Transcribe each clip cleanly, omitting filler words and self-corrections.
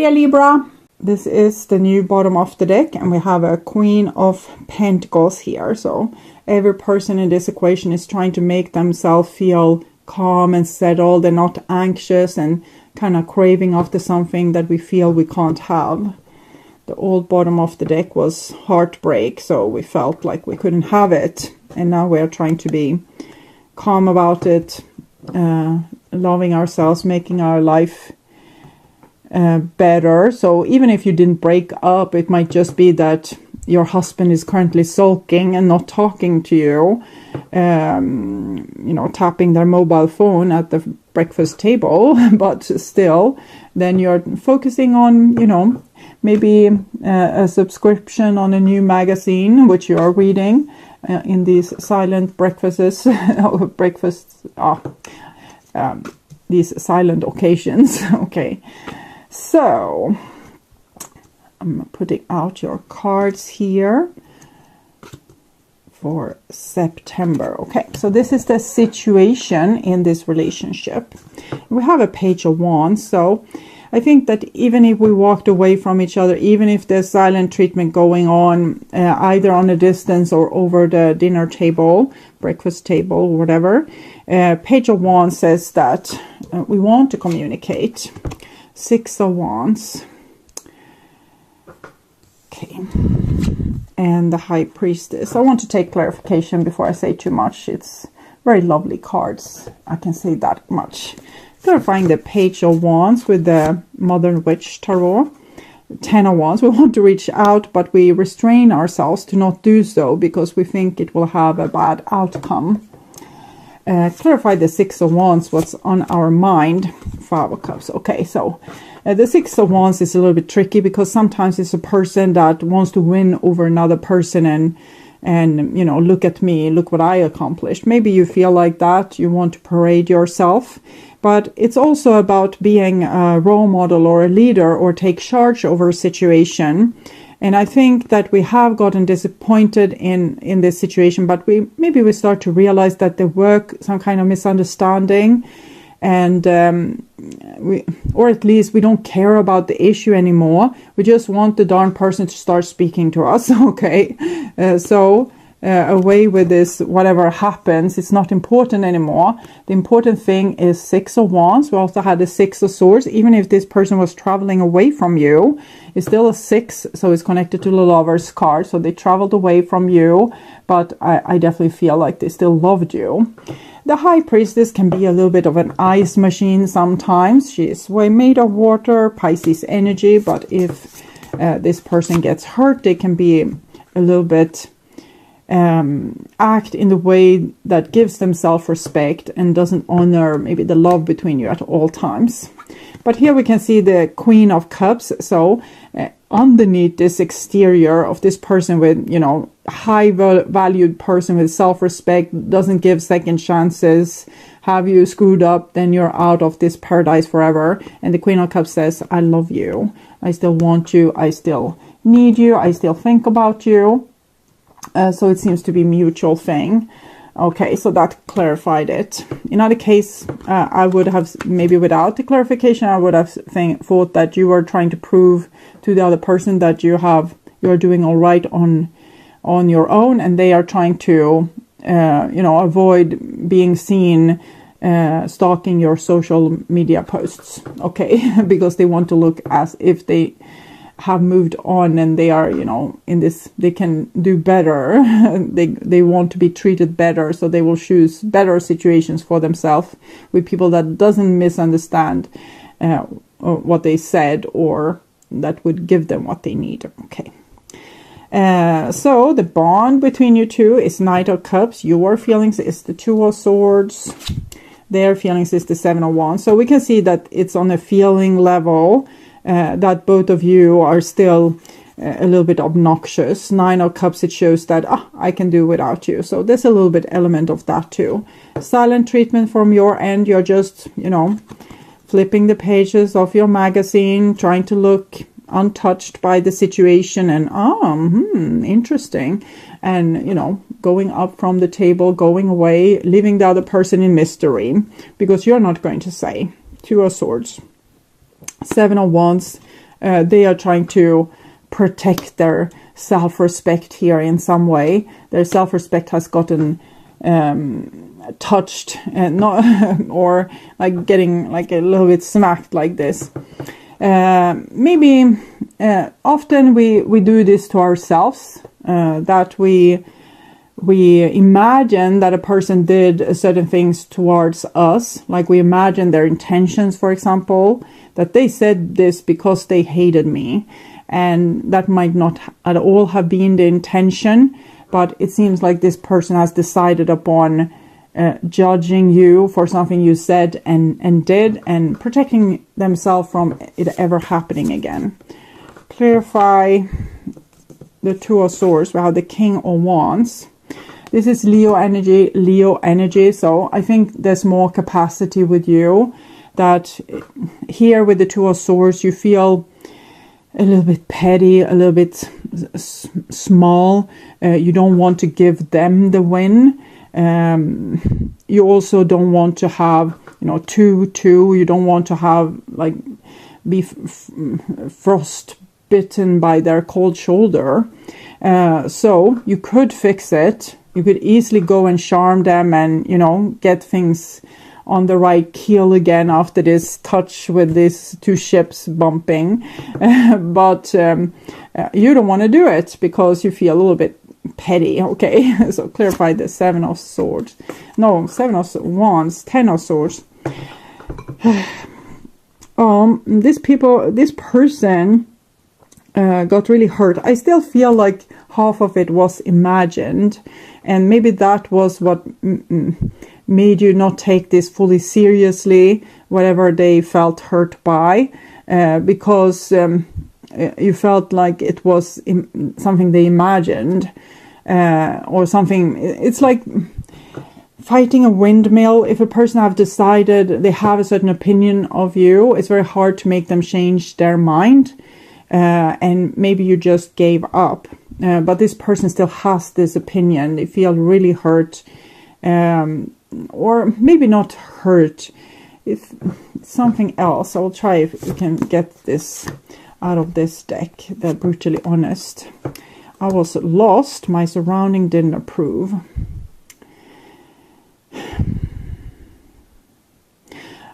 dear Libra. This is the new bottom of the deck, and we have a Queen of Pentacles here. So every person in this equation is trying to make themselves feel calm and settled and not anxious and kind of craving after something that we feel we can't have. The old bottom of the deck was heartbreak, so we felt like we couldn't have it. And now we're trying to be calm about it, loving ourselves, making our life better. So even if you didn't break up, it might just be that your husband is currently sulking and not talking to you, tapping their mobile phone at the breakfast table, but still, then you're focusing on, maybe a subscription on a new magazine, which you are reading in these silent breakfasts, these silent occasions. Okay, so I'm putting out your cards here for September. Okay, so this is the situation in this relationship. We have a Page of Wands, so I think that even if we walked away from each other, even if there's silent treatment going on, either on a distance or over the dinner table, breakfast table, whatever, Page of Wands says that we want to communicate. 6 of Wands. Okay. And the High Priestess. I want to take clarification before I say too much. It's very lovely cards. I can say that much. Clarifying the Page of Wands with the Modern Witch Tarot. 10 of Wands. We want to reach out, but we restrain ourselves to not do so because we think it will have a bad outcome. Clarify the 6 of Wands, what's on our mind. 5 of Cups. Okay, so the 6 of Wands is a little bit tricky because sometimes it's a person that wants to win over another person and look at me, look what I accomplished. Maybe you feel like that, you want to parade yourself, but it's also about being a role model or a leader or take charge over a situation. And I think that we have gotten disappointed in this situation, but maybe we start to realize that there were some kind of misunderstanding, and or at least we don't care about the issue anymore. We just want the darn person to start speaking to us. Okay, so away with this, whatever happens, it's not important anymore. The important thing is 6 of Wands. We also had the 6 of Swords. Even if this person was traveling away from you, it's still a 6, so it's connected to the Lover's card. So they traveled away from you, but I definitely feel like they still loved you. The High Priestess can be a little bit of an ice machine sometimes. She is made of water, Pisces energy, but if this person gets hurt, they can be a little bit act in the way that gives them self-respect and doesn't honor maybe the love between you at all times. But here we can see the Queen of Cups. So underneath this exterior of this person with, high valued person with self-respect, doesn't give second chances, have you screwed up, then you're out of this paradise forever. And the Queen of Cups says, I love you. I still want you. I still need you. I still think about you. So it seems to be a mutual thing. Okay, so that clarified it. In other case, I would have, maybe without the clarification, I would have thought that you were trying to prove to the other person that you're doing all right on your own, and they are trying to, avoid being seen stalking your social media posts. Okay, because they want to look as if they have moved on and they are, in this, they can do better. they want to be treated better, so they will choose better situations for themselves with people that doesn't misunderstand what they said or that would give them what they need. Okay. So the bond between you two is Knight of Cups. Your feelings is the 2 of Swords. Their feelings is the 7 of Wands. So we can see that it's on a feeling level. That both of you are still a little bit obnoxious. 9 of Cups, it shows that I can do without you. So there's a little bit element of that too. Silent treatment from your end. You're just, flipping the pages of your magazine, trying to look untouched by the situation and interesting, and going up from the table, going away, leaving the other person in mystery because you're not going to say. 2 of Swords. 7 of Wands, They are trying to protect their self-respect here in some way. Their self-respect has gotten touched and not or like getting like a little bit smacked like this. Maybe often we do this to ourselves, that we imagine that a person did certain things towards us, like we imagine their intentions, for example, that they said this because they hated me, and that might not at all have been the intention, but it seems like this person has decided upon judging you for something you said and did, and protecting themselves from it ever happening again. Clarify the Two of Swords. We have the King of Wands. This is Leo energy. So I think there's more capacity with you, that here with the Two of Swords, you feel a little bit petty, a little bit small. You don't want to give them the win. You also don't want to have, two. You don't want to have, like, be frostbitten by their cold shoulder. So you could fix it. You could easily go and charm them and, get things on the right keel again after this touch with these two ships bumping. But you don't want to do it because you feel a little bit petty. Okay, so clarify the Seven of Swords. No, Seven of Wands, Ten of Swords. This person got really hurt. I still feel like half of it was imagined, and maybe that was what made you not take this fully seriously, whatever they felt hurt by, because you felt like it was something they imagined, or something. It's like fighting a windmill. If a person have decided they have a certain opinion of you, it's very hard to make them change their mind, and maybe you just gave up. But this person still has this opinion. They feel really hurt, or maybe not hurt. If something else, I'll try if we can get this out of this deck. They're brutally honest. I was lost. My surrounding didn't approve.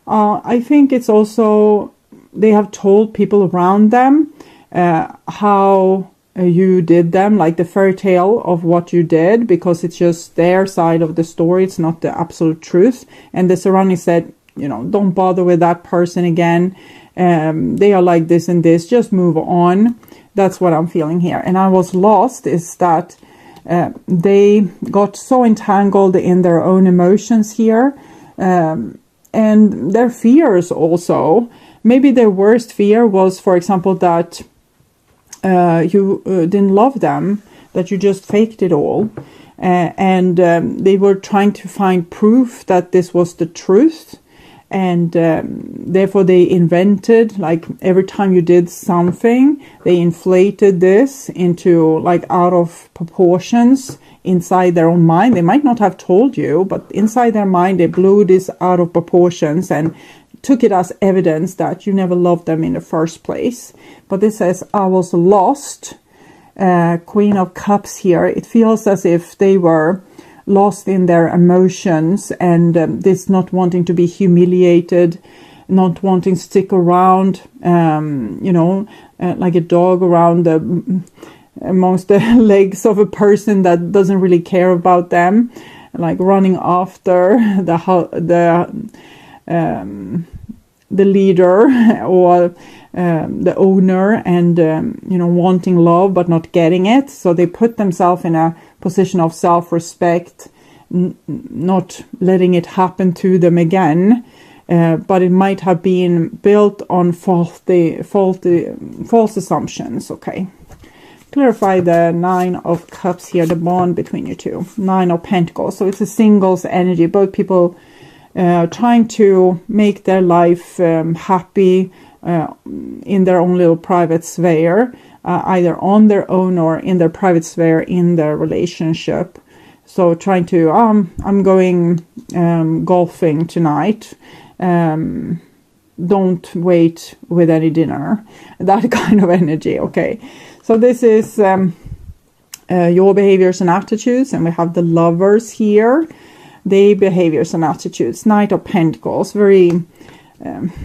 I think it's also they have told people around them how you did them, like the fairy tale of what you did, because it's just their side of the story. It's not the absolute truth. And the surrounding said, don't bother with that person again. They are like this and this. Just move on. That's what I'm feeling here. And I was lost is that they got so entangled in their own emotions here, and their fears also. Maybe their worst fear was, for example, that you didn't love them, that you just faked it all, and they were trying to find proof that this was the truth, and therefore they invented, like, every time you did something, they inflated this into, like, out of proportions inside their own mind. They might not have told you, but inside their mind they blew this out of proportions and took it as evidence that you never loved them in the first place. But this says, I was lost. Queen of Cups here. It feels as if they were lost in their emotions, and this not wanting to be humiliated, not wanting to stick around, like a dog around amongst the legs of a person that doesn't really care about them, like running after the leader or the owner, and wanting love but not getting it. So they put themselves in a position of self-respect, not letting it happen to them again, but it might have been built on false assumptions. Okay, clarify the Nine of Cups here, the bond between you two. Nine of Pentacles. So it's a singles energy. Both people trying to make their life happy in their own little private sphere, either on their own or in their private sphere in their relationship. So trying to, I'm going golfing tonight. don't wait with any dinner. That kind of energy, okay? So this is your behaviors and attitudes, and we have the Lovers here. Their behaviors and attitudes. Knight of Pentacles, very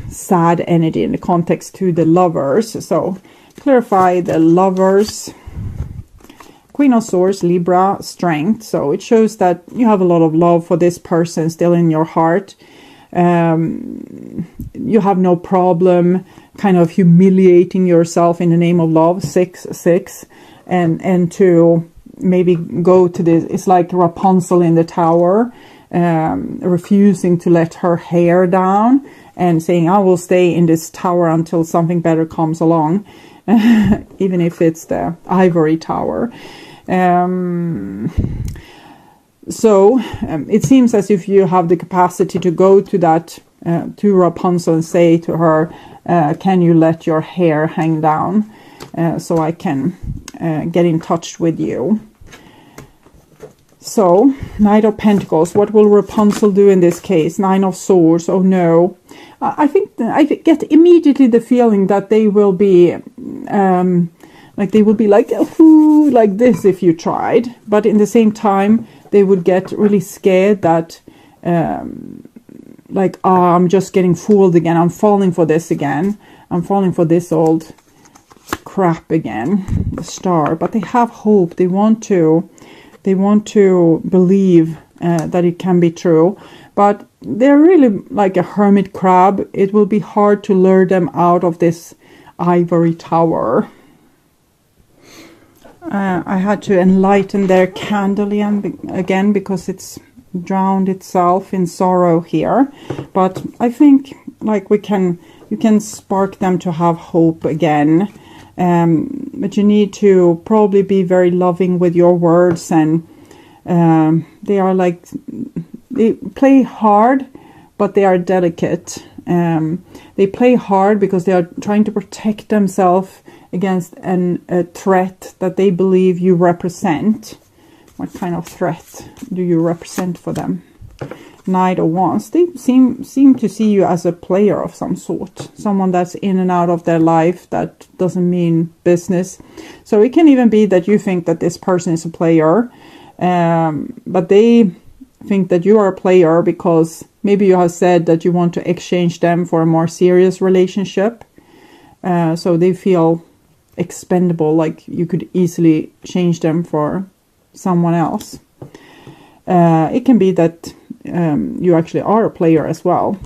sad energy in the context to the Lovers. So clarify the Lovers. Queen of Swords, Libra, Strength. So it shows that you have a lot of love for this person still in your heart. You have no problem kind of humiliating yourself in the name of love. 6-6. And to maybe go to this, it's like Rapunzel in the tower, refusing to let her hair down and saying, I will stay in this tower until something better comes along, even if it's the ivory tower. So it seems as if you have the capacity to go to that, to Rapunzel, and say to her, can you let your hair hang down so I can get in touch with you. So, Knight of Pentacles, what will Rapunzel do in this case? Nine of Swords, oh no. I think I get immediately the feeling that they will be like ooh, like this if you tried. But in the same time, they would get really scared that like, I'm just getting fooled again. I'm falling for this again. I'm falling for this old crap again, the Star. But they have hope. They want to believe that it can be true, but they're really like a hermit crab. It will be hard to lure them out of this ivory tower. I had to enlighten their candle again because it's drowned itself in sorrow here, but I think like you can spark them to have hope again. But you need to probably be very loving with your words, and they are like, they play hard, but they are delicate. They play hard because they are trying to protect themselves against a threat that they believe you represent. What kind of threat do you represent for them? Knight of Wands. They seem to see you as a player of some sort, someone that's in and out of their life that doesn't mean business. So it can even be that you think that this person is a player, but they think that you are a player because maybe you have said that you want to exchange them for a more serious relationship. So they feel expendable, like you could easily change them for someone else. It can be that you actually are a player as well.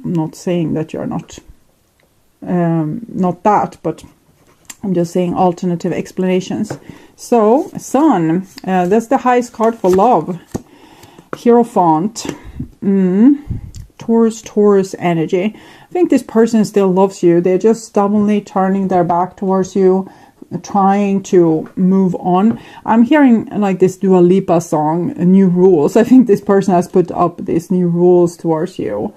I'm not saying that you're not that, but I'm just saying alternative explanations. So, Sun, that's the highest card for love. Hierophant. Taurus energy. I think this person still loves you. They're just stubbornly turning their back towards you, trying to move on. I'm hearing like this Dua Lipa song, New Rules. I think this person has put up these new rules towards you.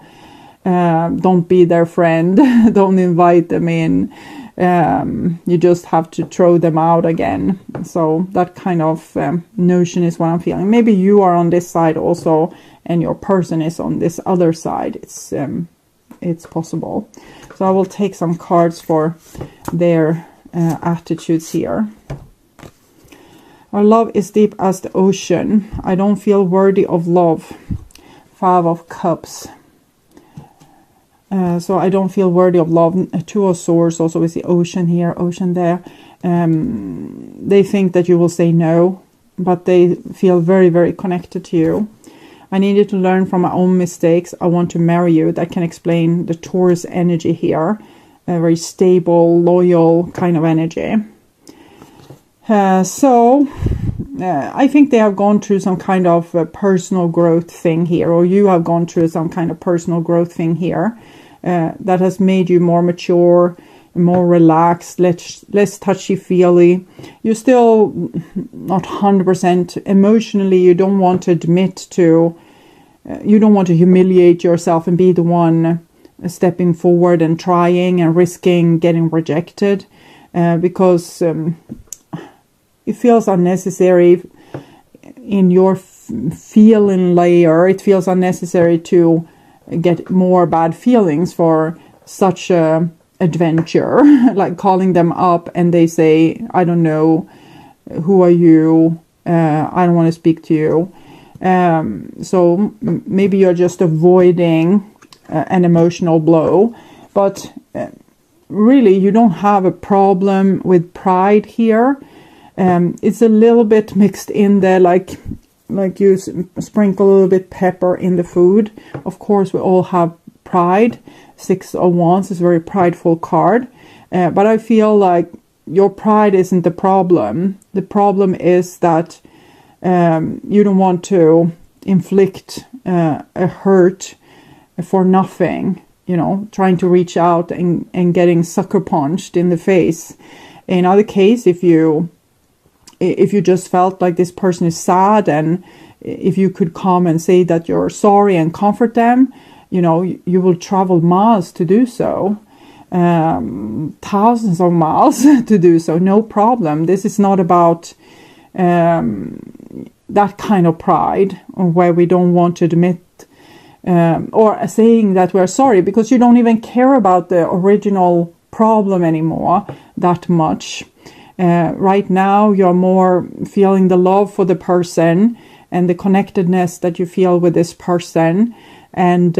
Don't be their friend. Don't invite them in. You just have to throw them out again. So that kind of notion is what I'm feeling. Maybe you are on this side also, and your person is on this other side. It's possible. So I will take some cards for their attitudes here. Our love is deep as the ocean. I don't feel worthy of love. 5 of Cups. So I don't feel worthy of love. 2 of Swords also is the ocean here, ocean there. They think that you will say no, but they feel very, very connected to you. I needed to learn from my own mistakes. I want to marry you. That can explain the Taurus energy here. A very stable, loyal kind of energy. So I think they have gone through some kind of personal growth thing here, or you have gone through some kind of personal growth thing here that has made you more mature, more relaxed, less touchy-feely. You're still not 100% emotionally. You don't want to admit to, you don't want to humiliate yourself and be the one stepping forward and trying and risking getting rejected because it feels unnecessary in your feeling layer. It feels unnecessary to get more bad feelings for such a adventure, like calling them up and they say, I don't know, who are you? I don't want to speak to you. So maybe you're just avoiding an emotional blow, but really you don't have a problem with pride here. It's a little bit mixed in there, like you sprinkle a little bit pepper in the food. Of course, we all have pride. 6 of Wands is a very prideful card. But I feel like your pride isn't the problem. The problem is that you don't want to inflict a hurt for nothing. You know, trying to reach out and getting sucker punched in the face. In other case, if you just felt like this person is sad, and if you could come and say that you're sorry and comfort them, you know, you will travel miles to do so, thousands of miles to do so, no problem. This is not about that kind of pride where we don't want to admit or saying that we're sorry because you don't even care about the original problem anymore that much. Right now you're more feeling the love for the person and the connectedness that you feel with this person, and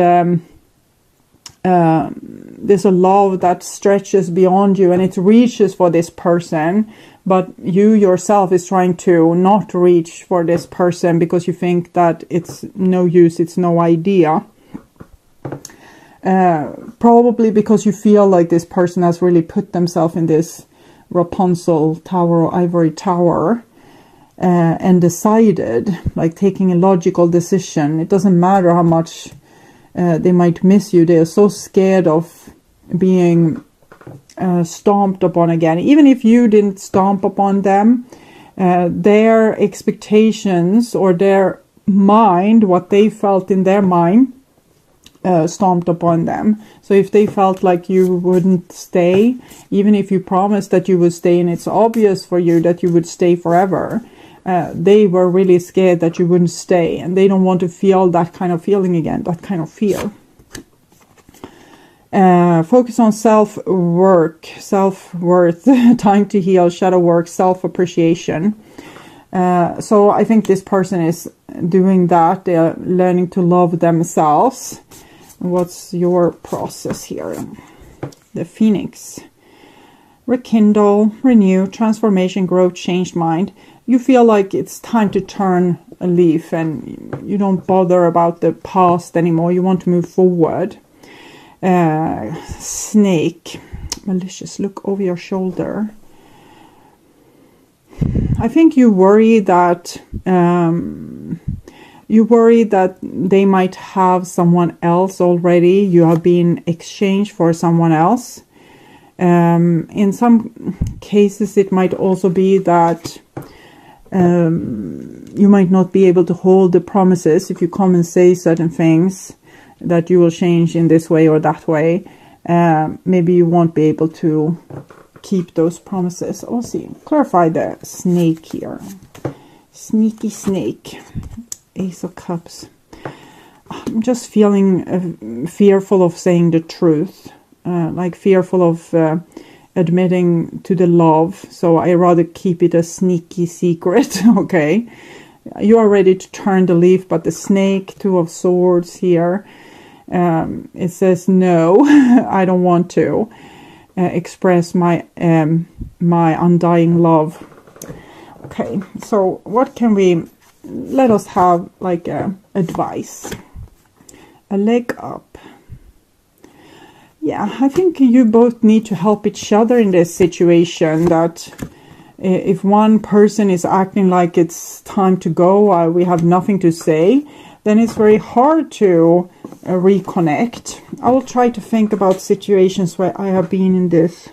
there's a love that stretches beyond you and it reaches for this person, but you yourself is trying to not reach for this person because you think that it's no use, it's no idea. Probably because you feel like this person has really put themselves in this Rapunzel tower or ivory tower and decided, like taking a logical decision. It doesn't matter how much they might miss you. They are so scared of being stomped upon again. Even if you didn't stomp upon them, their expectations or their mind, what they felt in their mind, stomped upon them. So if they felt like you wouldn't stay, even if you promised that you would stay and it's obvious for you that you would stay forever, they were really scared that you wouldn't stay, and they don't want to feel that kind of feeling again, that kind of fear. Focus on self-work, self-worth, time to heal, shadow work, self-appreciation. So I think this person is doing that. They're learning to love themselves. What's your process here? The Phoenix. Rekindle, renew, transformation, growth, changed mind. You feel like it's time to turn a leaf and you don't bother about the past anymore. You want to move forward. Snake, malicious, look over your shoulder. I think you worry that they might have someone else already. You have been exchanged for someone else. In some cases, it might also be that you might not be able to hold the promises if you come and say certain things that you will change in this way or that way. Maybe you won't be able to keep those promises. We'll see. Clarify the snake here. Sneaky snake. Ace of Cups. I'm just feeling fearful of saying the truth. Like fearful of admitting to the love. So I rather keep it a sneaky secret. Okay. You are ready to turn the leaf, but the snake, 2 of Swords here. It says no, I don't want to express my undying love. Okay, so what can we, let us have like advice. A leg up. Yeah, I think you both need to help each other in this situation, that if one person is acting like it's time to go, we have nothing to say, then it's very hard to reconnect. I will try to think about situations where I have been in this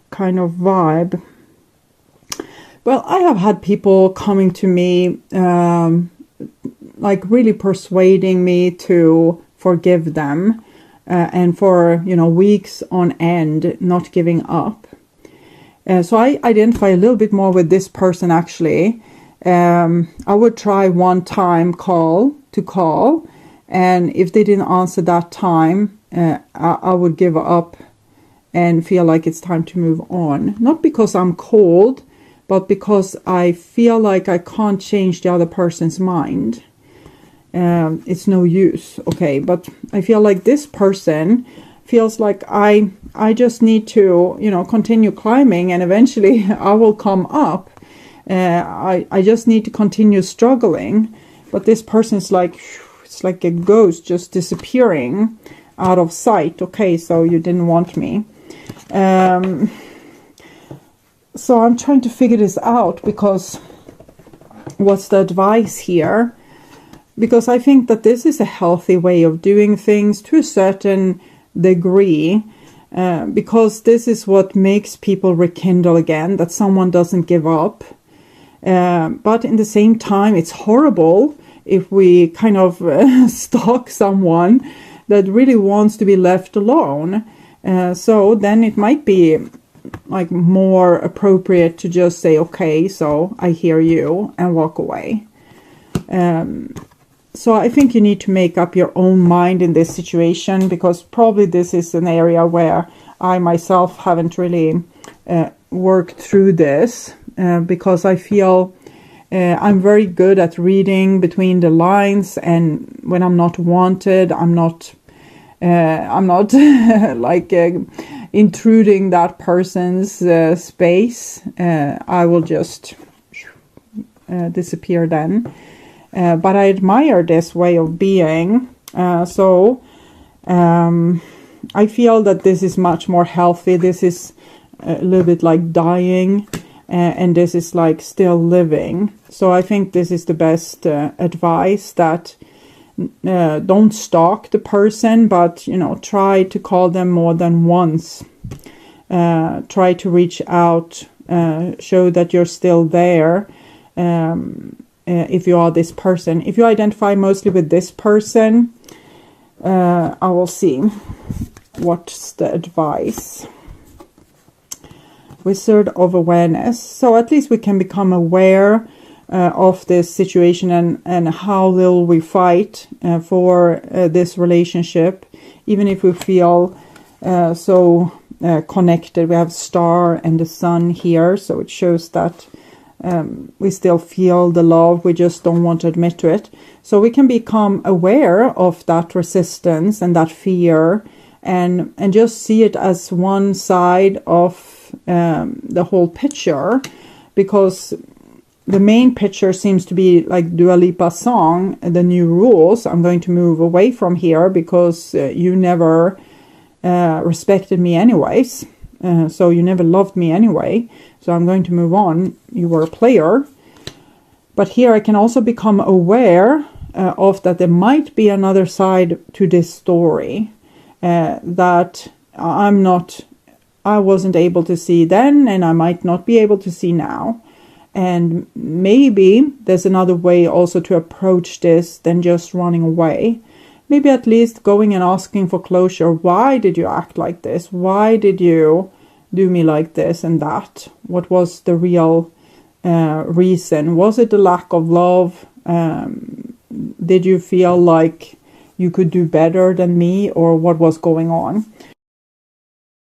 kind of vibe. Well, I have had people coming to me, like really persuading me to forgive them, and for, you know, weeks on end, not giving up. So I identify a little bit more with this person actually. I would try one time call, And if they didn't answer that time, I would give up and feel like it's time to move on. Not because I'm cold, but because I feel like I can't change the other person's mind. It's no use, okay? But I feel like this person feels like I just need to, you know, continue climbing, and eventually I will come up. I just need to continue struggling. But this person's like, it's like a ghost just disappearing out of sight. Okay, so you didn't want me. So I'm trying to figure this out, because what's the advice here? Because I think that this is a healthy way of doing things to a certain degree, because this is what makes people rekindle again, that someone doesn't give up. But in the same time, it's horrible if we kind of stalk someone that really wants to be left alone. So then it might be like more appropriate to just say, okay, so I hear you, and walk away. So I think you need to make up your own mind in this situation, because probably this is an area where I myself haven't really worked through this, because I feel I'm very good at reading between the lines, and when I'm not wanted, I'm not like intruding that person's space. I will just disappear then. But I admire this way of being. So I feel that this is much more healthy. This is a little bit like dying, and this is like still living. So I think this is the best advice, that don't stalk the person, but, you know, try to call them more than once. Try to reach out, show that you're still there. If you are this person. If you identify mostly with this person, I will see what's the advice. Wizard of Awareness. So at least we can become aware of this situation, and how little we fight for this relationship, even if we feel so connected. We have star and the sun here, so it shows that we still feel the love, we just don't want to admit to it. So we can become aware of that resistance and that fear, and just see it as one side of the whole picture, because the main picture seems to be like Dua Lipa's song, The New Rules. I'm going to move away from here because you never respected me anyways. So you never loved me anyway. So I'm going to move on. You were a player. But here I can also become aware of that there might be another side to this story that I wasn't able to see then, and I might not be able to see now. And maybe there's another way also to approach this than just running away. Maybe at least going and asking for closure. Why did you act like this? Why did you do me like this and that? What was the real reason? Was it the lack of love? Did you feel like you could do better than me, or what was going on?